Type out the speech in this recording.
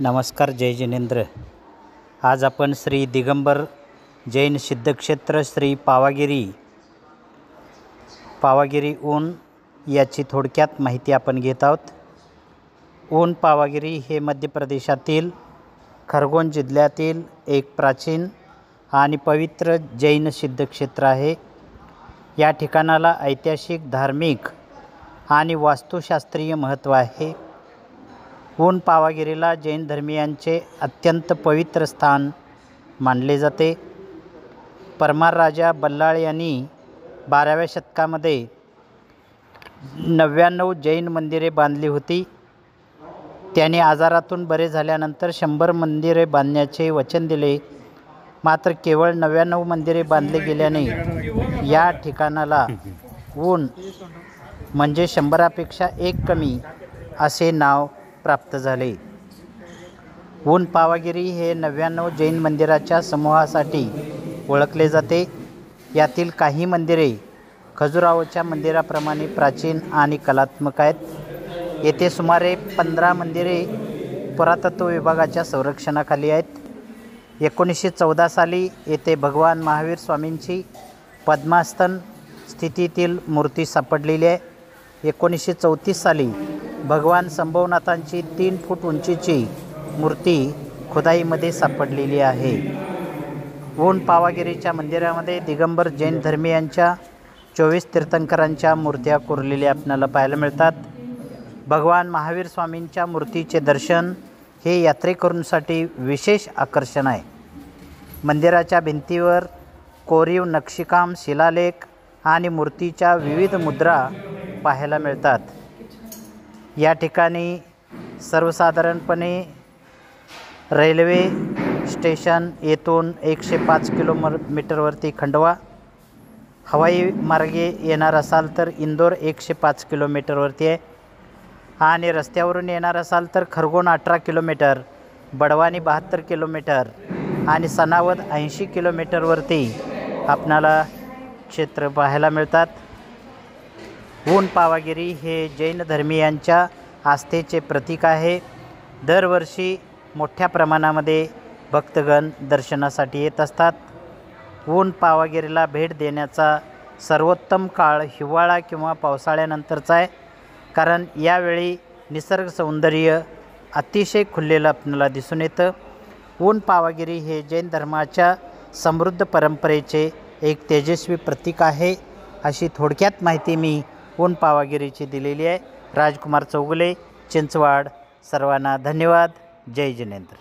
नमस्कार, जय जिनेंद्र। आज आपण श्री दिगंबर जैन सिद्धक्षेत्र श्री पावागिरी ऊन याची थोडक्यात माहिती आपण घेत आहोत। ऊन पावागिरी हे मध्य प्रदेशातील खरगोन जिल्ह्यातील एक प्राचीन आणि पवित्र जैन सिद्धक्षेत्र आहे। या ठिकाणाला ऐतिहासिक, धार्मिक आणि वास्तुशास्त्रीय महत्त्व आहे। ऊन पावागिरीला जैन धर्मीयांचे अत्यंत पवित्र स्थान मानले जाते। परमार राजा बल्लाळ यांनी 12व्या शतकामध्ये 99 जैन मंदिरे बांधली होती। त्याने आजारातून बरे झाल्यानंतर 100 मंदिरे बांधण्याचे वचन दिले, मात्र केवळ 99 मंदिरे बांधले गेल्याने या ठिकाणाला ऊन म्हणजे 100पेक्षा एक कमी असे नाव प्राप्त झाले। ऊन पावागिरी हे 99 जैन मंदिराच्या समूहासाठी ओळखले जाते। यातील काही मंदिरे खजुराहोच्या मंदिराप्रमाणे प्राचीन आणि कलात्मक आहेत। येथे सुमारे 15 मंदिरे पुरातत्व विभागाच्या संरक्षणाखाली आहेत। 1914 साली येथे भगवान महावीर स्वामींची पद्मासन स्थितीतील मूर्ती सापडलेली आहे। 1934 साली भगवान संभवनाथांची 3 फूट उंचीची मूर्ती खुदाईमध्ये सापडलेली आहे। ऊन पावागिरीच्या मंदिरामध्ये दिगंबर जैन धर्मीयांच्या 24 तीर्थंकरांच्या मूर्त्या कोरलेल्या आपल्याला पाहायला मिळतात। भगवान महावीर स्वामींच्या मूर्तीचे दर्शन हे यात्रेकरूंसाठी विशेष आकर्षण आहे। मंदिराच्या भिंतीवर कोरीव नक्षीकाम, शिलालेख आणि मूर्तीच्या विविध मुद्रा पाहायला मिळतात। या ठिकाणी सर्वसाधारणपणे रेल्वे स्टेशन येथून 105 किलोमीटरवरती खंडवा, हवाई मार्गे येणार असाल तर इंदोर 105 किलोमीटरवरती आहे, आणि रस्त्यावरून येणार असाल तर खरगोन 18 किलोमीटर, बडवानी 72 किलोमीटर आणि सनावद 80 किलोमीटरवरती आपणाला क्षेत्र पाहायला मिळतात। ऊन पावागिरी हे जैन धर्मीयांच्या आस्थेचे प्रतीक आहे। दरवर्षी मोठ्या प्रमाणामध्ये भक्तगण दर्शनासाठी येत असतात। ऊन पावागिरीला भेट देण्याचा सर्वोत्तम काळ हिवाळा किंवा पावसाळ्यानंतरचा आहे, कारण यावेळी निसर्ग सौंदर्य अतिशय खुललेलं आपल्याला दिसून येतं। ऊन पावागिरी हे जैन धर्माच्या समृद्ध परंपरेचे एक तेजस्वी प्रतीक आहे, अशी थोडक्यात माहिती मी ऊन पावागिरीची दिलेली आहे। राजकुमार चौगुले, चिंचवाड। सर्वांना धन्यवाद। जय जिनेंद्र।